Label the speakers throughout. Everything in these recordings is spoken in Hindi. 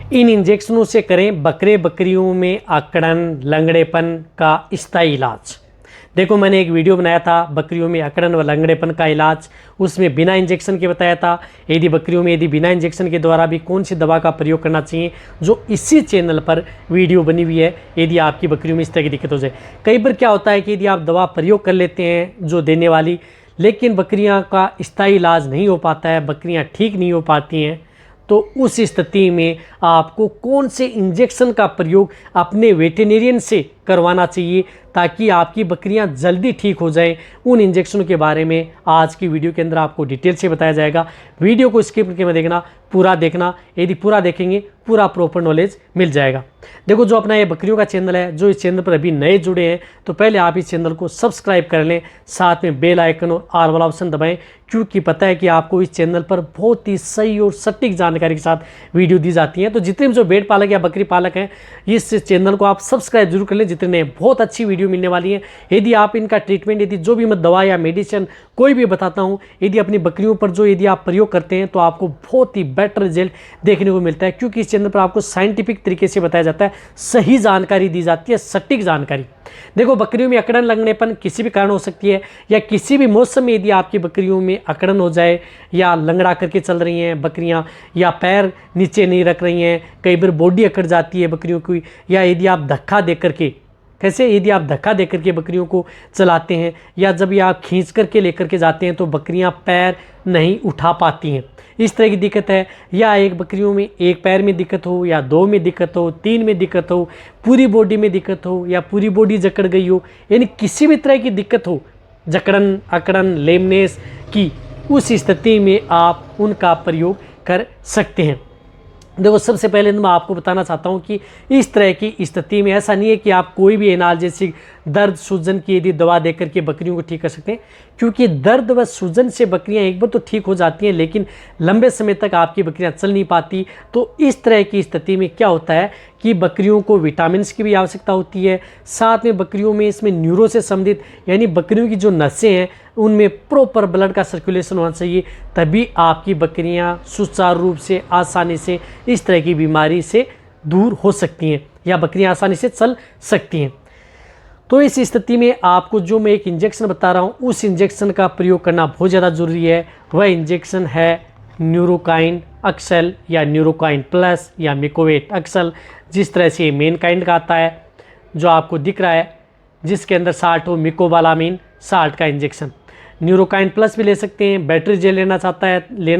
Speaker 1: इन इंजेक्शनों से करें बकरे बकरियों में अकड़न लंगड़ेपन का स्थायी इलाज। देखो, मैंने एक वीडियो बनाया था बकरियों में अकड़न व लंगड़ेपन का इलाज, उसमें बिना इंजेक्शन के बताया था। यदि बकरियों में यदि बिना इंजेक्शन के द्वारा भी कौन सी दवा का प्रयोग करना चाहिए, जो इसी चैनल पर वीडियो बनी हुई है, यदि आपकी बकरियों में इस तरह की दिक्कत हो जाए। कई बार क्या होता है कि यदि आप दवा प्रयोग कर लेते हैं जो देने वाली, लेकिन बकरियां का स्थायी इलाज नहीं हो पाता है, बकरियां ठीक नहीं हो पाती हैं, तो उस स्थिति में आपको कौन से इंजेक्शन का प्रयोग अपने वेटेरिनियन से करवाना चाहिए ताकि आपकी बकरियां जल्दी ठीक हो जाएं। उन इंजेक्शनों के बारे में आज की वीडियो के अंदर आपको डिटेल से बताया जाएगा। वीडियो को स्किप करके मत देखना, पूरा देखना। यदि पूरा देखेंगे पूरा प्रॉपर नॉलेज मिल जाएगा। देखो, जो अपना ये बकरियों का चैनल है, जो इस चैनल पर अभी नए जुड़े हैं तो पहले आप इस चैनल को सब्सक्राइब कर लें, साथ में बेल आइकन और ऑल वाला ऑप्शन दबाएं, क्योंकि पता है कि आपको इस चैनल पर बहुत ही सही और सटीक जानकारी के साथ वीडियो दी जाती है। तो जितने भी जो भेड़ पालक या बकरी पालक हैं, इस चैनल को आप सब्सक्राइब जरूर कर लें, जितने बहुत अच्छी वीडियो मिलने वाली है। यदि आप इनका ट्रीटमेंट, यदि जो भी मैं दवा या मेडिसिन कोई भी बताता हूँ, यदि अपनी बकरियों पर जो यदि आप प्रयोग करते हैं तो आपको बहुत ही बेटर रिजल्ट देखने को मिलता है, क्योंकि इस चैनल पर आपको साइंटिफिक तरीके से बताया जाता है, सही जानकारी दी जाती है, सटीक जानकारी। देखो, बकरियों में अकड़न लगनेपन किसी भी कारण हो सकती है, या किसी भी मौसम में यदि आपकी बकरियों में अकड़न हो जाए, या लंगड़ा करके चल रही हैं बकरियां, या पैर नीचे नहीं रख रही हैं, कई बार बॉडी अकड़ जाती है बकरियों की, या यदि आप धक्का दे करके, कैसे यदि आप धक्का दे करके बकरियों को चलाते हैं, या जब ये आप खींच करके लेकर के जाते हैं तो बकरियां पैर नहीं उठा पाती हैं, इस तरह की दिक्कत है। या एक बकरियों में एक पैर में दिक्कत हो, या दो में दिक्कत हो, तीन में दिक्कत हो, पूरी बॉडी में दिक्कत हो, या पूरी बॉडी जकड़ गई हो, यानी किसी भी तरह की दिक्कत हो, जकड़न अकड़न लेमनेस की, उस स्थिति में आप उनका प्रयोग कर सकते हैं। देखो, सबसे पहले मैं आपको बताना चाहता हूं कि इस तरह की स्थिति में ऐसा नहीं है कि आप कोई भी एनाल्जेसिक दर्द सूजन की यदि दवा देकर के बकरियों को ठीक कर सकते हैं, क्योंकि दर्द व सूजन से बकरियां एक बार तो ठीक हो जाती हैं, लेकिन लंबे समय तक आपकी बकरियां चल नहीं पाती। तो इस तरह की स्थिति में क्या होता है कि बकरियों को विटामिन की भी आवश्यकता होती है, साथ में बकरियों में इसमें न्यूरो से संबंधित, यानी बकरियों की जो नसें हैं उनमें प्रॉपर ब्लड का सर्कुलेशन होना चाहिए, तभी आपकी बकरियां सुचारू रूप से आसानी से इस तरह की बीमारी से दूर हो सकती हैं, या बकरियां आसानी से चल सकती हैं। तो इस स्थिति में आपको जो मैं एक इंजेक्शन बता रहा हूँ, उस इंजेक्शन का प्रयोग करना बहुत ज़्यादा ज़रूरी है। वह इंजेक्शन है न्यूरोकाइन अक्सल, या न्यूरोकाइन प्लस, या मिकोवेट अक्सल, जिस तरह से मेन काइंड का आता है जो आपको दिख रहा है, जिसके अंदर 60 हो मिकोबालामीन 60 का इंजेक्शन। न्यूरोकाइन प्लस भी ले सकते हैं, बैटरी जेल लेना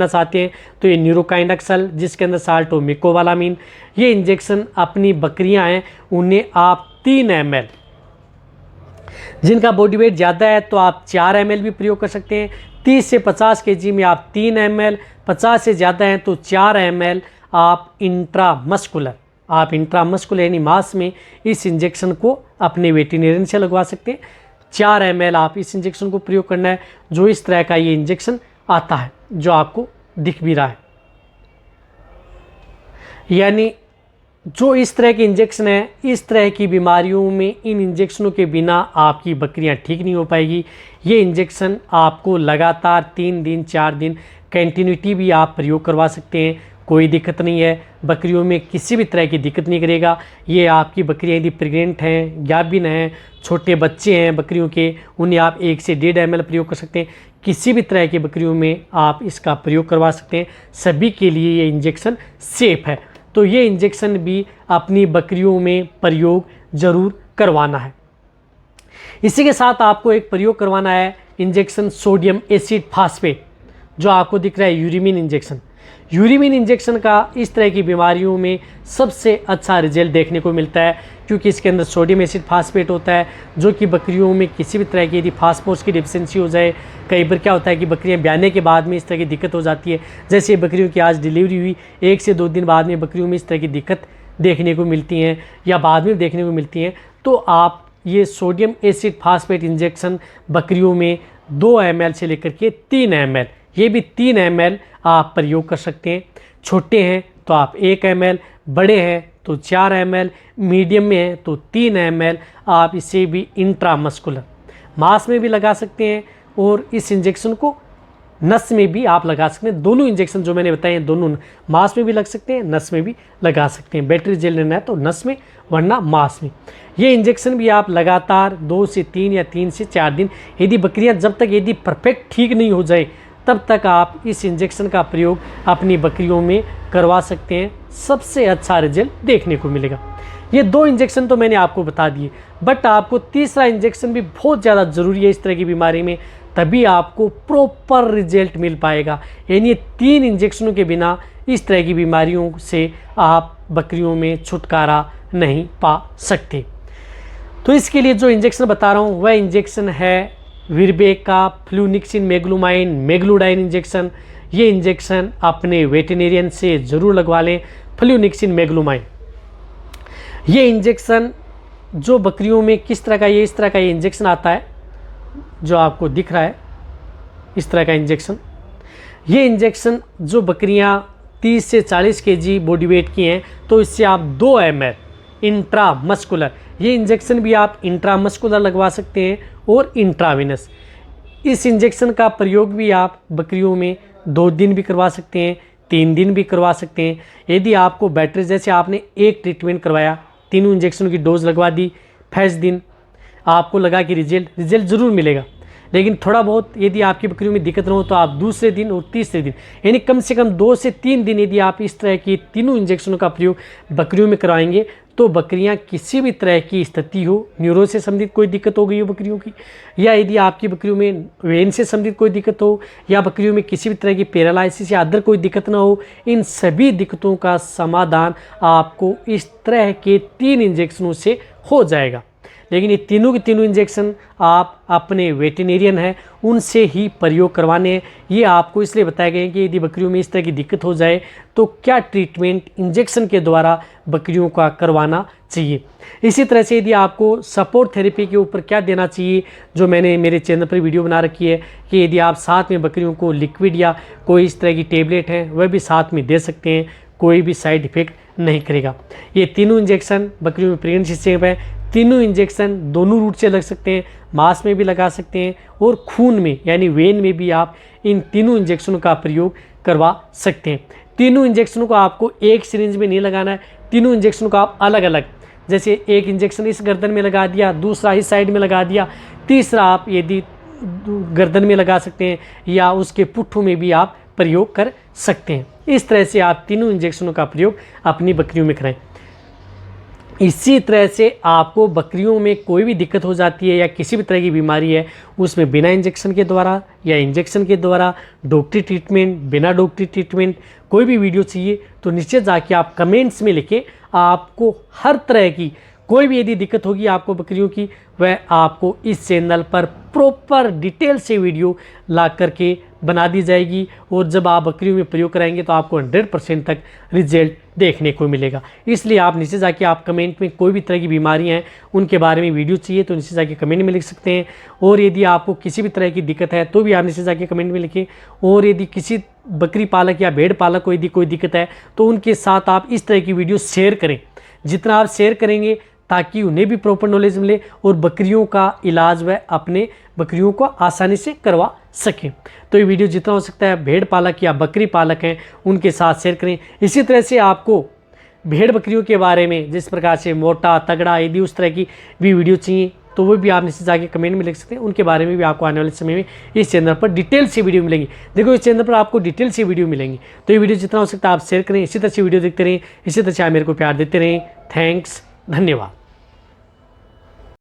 Speaker 1: चाहते हैं तो ये न्यूरोकाइन अक्सल, जिसके अंदर 60 हो मिकोबालामीन। ये इंजेक्शन अपनी बकरियां हैं उन्हें आप 3 ml, जिनका बॉडी वेट ज़्यादा है तो आप 4 ml भी प्रयोग कर सकते हैं। 30 से 50 kg में आप 3 ml, 50 से ज़्यादा हैं तो 4 ml आप इंट्रामस्कुलर यानी मांस में इस इंजेक्शन को अपने वेटेरिनियन से लगवा सकते हैं। 4 ml आप इस इंजेक्शन को प्रयोग करना है, जो इस तरह का ये इंजेक्शन आता है जो आपको दिख भी रहा है। यानी जो इस तरह के इंजेक्शन है, इस तरह की बीमारियों में इन इंजेक्शनों के बिना आपकी बकरियां ठीक नहीं हो पाएगी। ये इंजेक्शन आपको लगातार 3 दिन 4 दिन कंटिन्यूटी भी आप प्रयोग करवा सकते हैं, कोई दिक्कत नहीं है। बकरियों में किसी भी तरह की दिक्कत नहीं करेगा। ये आपकी बकरियां यदि प्रेग्नेंट हैं, गाभिन हैं, छोटे बच्चे हैं बकरियों के, उन्हें आप 1 से 1.5 ml प्रयोग कर सकते हैं। किसी भी तरह की बकरियों में आप इसका प्रयोग करवा सकते हैं, सभी के लिए ये इंजेक्शन सेफ है। तो ये इंजेक्शन भी अपनी बकरियों में प्रयोग ज़रूर करवाना है। इसी के साथ आपको एक प्रयोग करवाना है इंजेक्शन सोडियम एसिड फास्फेट, जो आपको दिख रहा है यूरिमिन इंजेक्शन। यूरिमिन इंजेक्शन का इस तरह की बीमारियों में सबसे अच्छा रिजल्ट देखने को मिलता है, क्योंकि इसके अंदर सोडियम एसिड फास्फेट होता है, जो कि बकरियों में किसी भी तरह की यदि फास्फोरस की डिफिशिएंसी हो जाए, कई बार क्या होता है कि बकरियां ब्याने के बाद में इस तरह की दिक्कत हो जाती है। जैसे बकरियों की आज डिलीवरी हुई, 1 से 2 दिन बाद में बकरियों में इस तरह की दिक्कत देखने को मिलती हैं, या बाद में देखने को मिलती हैं, तो आप ये सोडियम एसिड फास्फेट इंजेक्शन बकरियों में 2 ml से लेकर के 3 ml, ये भी 3 ml आप प्रयोग कर सकते हैं। छोटे हैं तो आप 1 ml, बड़े हैं तो 4 ml, मीडियम में है तो 3 ml आप इसे भी इंट्रामस्कुलर मांस में भी लगा सकते हैं। और इस इंजेक्शन को नस में भी आप लगा सकते हैं। दोनों इंजेक्शन जो मैंने बताए हैं दोनों मांस में भी लग सकते हैं, नस में भी लगा सकते हैं। बैटरी जेल लेना है तो नस में, वरना मांस में। ये इंजेक्शन भी आप लगातार 2 से 3 या 3 से 4 दिन, यदि बकरियां जब तक यदि परफेक्ट ठीक नहीं हो जाए तब तक आप इस इंजेक्शन का प्रयोग अपनी बकरियों में करवा सकते हैं। सबसे अच्छा रिजल्ट देखने को मिलेगा। ये 2 इंजेक्शन तो मैंने आपको बता दिए, बट आपको तीसरा इंजेक्शन भी बहुत ज़्यादा ज़रूरी है इस तरह की बीमारी में, तभी आपको प्रॉपर रिजल्ट मिल पाएगा। यानी 3 इंजेक्शनों के बिना इस तरह की बीमारियों से आप बकरियों में छुटकारा नहीं पा सकते। तो इसके लिए जो इंजेक्शन बता रहा हूँ वह इंजेक्शन है विरबेका फ्लूनिक्सिन मेग्लूमाइन मेग्लूडाइन इंजेक्शन। ये इंजेक्शन अपने वेटेरिनियन से ज़रूर लगवा लें, फ्लूनिक्सिन मेग्लूमाइन। ये इंजेक्शन जो बकरियों में किस तरह का, ये इस तरह का ये इंजेक्शन आता है जो आपको दिख रहा है, इस तरह का इंजेक्शन। ये इंजेक्शन जो बकरियां 30 से 40 केजी बॉडी वेट की हैं तो इससे आप 2 ml इंट्रामस्कुलर, ये इंजेक्शन भी आप इंट्रामस्कुलर लगवा सकते हैं और इंट्रावेनस। इस इंजेक्शन का प्रयोग भी आप बकरियों में 2 दिन भी करवा सकते हैं, 3 दिन भी करवा सकते हैं। यदि आपको बैटरी, जैसे आपने एक ट्रीटमेंट करवाया, तीनों इंजेक्शन की डोज लगवा दी, फर्स्ट दिन आपको लगा कि रिजल्ट ज़रूर मिलेगा, लेकिन थोड़ा बहुत यदि आपकी बकरियों में दिक्कत ना हो तो आप दूसरे दिन और तीसरे दिन, यानी कम से कम 2 से 3 दिन यदि आप इस तरह की तीनों इंजेक्शनों का प्रयोग बकरियों में कराएंगे तो बकरियां किसी भी तरह की स्थिति हो, न्यूरो से संबंधित कोई दिक्कत हो गई हो बकरियों की, या यदि आपकी बकरियों में वेन से संबंधित कोई दिक्कत हो, या बकरियों में किसी भी तरह की पैरालाइसिस या अदर कोई दिक्कत ना हो, इन सभी दिक्कतों का समाधान आपको इस तरह के 3 इंजेक्शनों से हो जाएगा। लेकिन ये तीनों के तीनों इंजेक्शन आप अपने वेटेरिनियन हैं उनसे ही प्रयोग करवाने हैं। ये आपको इसलिए बताया गया है कि यदि बकरियों में इस तरह की दिक्कत हो जाए तो क्या ट्रीटमेंट इंजेक्शन के द्वारा बकरियों का करवाना चाहिए। इसी तरह से यदि आपको सपोर्ट थेरेपी के ऊपर क्या देना चाहिए, जो मैंने मेरे चैनल पर वीडियो बना रखी है कि यदि आप साथ में बकरियों को लिक्विड या कोई इस तरह की टेबलेट है वह भी साथ में दे सकते हैं, कोई भी साइड इफेक्ट नहीं करेगा। ये तीनों इंजेक्शन बकरियों में प्रेगनेंसी सेफ है। तीनों इंजेक्शन दोनों रूट से लग सकते हैं, मांस में भी लगा सकते हैं और खून में यानी वेन में भी आप इन तीनों इंजेक्शनों का प्रयोग करवा सकते हैं। तीनों इंजेक्शनों को आपको एक सिरिंज में नहीं लगाना है, तीनों इंजेक्शनों को आप अलग अलग, जैसे एक इंजेक्शन इस गर्दन में लगा दिया, दूसरा इस साइड में लगा दिया, तीसरा आप यदि गर्दन में लगा सकते हैं या उसके पुट्ठों में भी आप प्रयोग कर सकते हैं। इस तरह से आप तीनों इंजेक्शनों का प्रयोग अपनी बकरियों में करें। इसी तरह से आपको बकरियों में कोई भी दिक्कत हो जाती है या किसी भी तरह की बीमारी है उसमें बिना इंजेक्शन के द्वारा या इंजेक्शन के द्वारा डॉक्टरी ट्रीटमेंट, बिना डॉक्टरी ट्रीटमेंट कोई भी वीडियो चाहिए तो नीचे जाके आप कमेंट्स में लिखें। आपको हर तरह की कोई भी यदि दिक्कत होगी आपको बकरियों की, वह आपको इस चैनल पर प्रॉपर डिटेल से वीडियो ला करके बना दी जाएगी और जब आप बकरियों में प्रयोग कराएंगे तो आपको 100% तक रिजल्ट देखने को मिलेगा। इसलिए आप नीचे जाके आप कमेंट में कोई भी तरह की बीमारियां हैं उनके बारे में वीडियो चाहिए तो नीचे जाके कमेंट में लिख सकते हैं। और यदि आपको किसी भी तरह की दिक्कत है तो भी आप नीचे जाके कमेंट में लिखें। और यदि किसी बकरी पालक या भेड़ पालक को यदि कोई दिक्कत है तो उनके साथ आप इस तरह की वीडियो शेयर करें। जितना आप शेयर करेंगे ताकि उन्हें भी प्रॉपर नॉलेज मिले और बकरियों का इलाज वह अपने बकरियों को आसानी से करवा सकें। तो ये वीडियो जितना हो सकता है भेड़ पालक या बकरी पालक हैं उनके साथ शेयर करें। इसी तरह से आपको भेड़ बकरियों के बारे में जिस प्रकार से मोटा तगड़ा यदि उस तरह की भी वीडियो चाहिए तो वो भी आप नीचे जाके कमेंट में लिख सकते हैं। उनके बारे में भी आपको आने वाले समय में इस चैनल पर डिटेल से वीडियो मिलेंगी। देखो इस चैनल पर आपको डिटेल से वीडियो मिलेंगी। तो ये वीडियो जितना हो सकता है आप शेयर करें। इसी तरह से वीडियो देखते रहें, इसी तरह से आप मेरे को प्यार देते रहें। थैंक्स, धन्यवाद।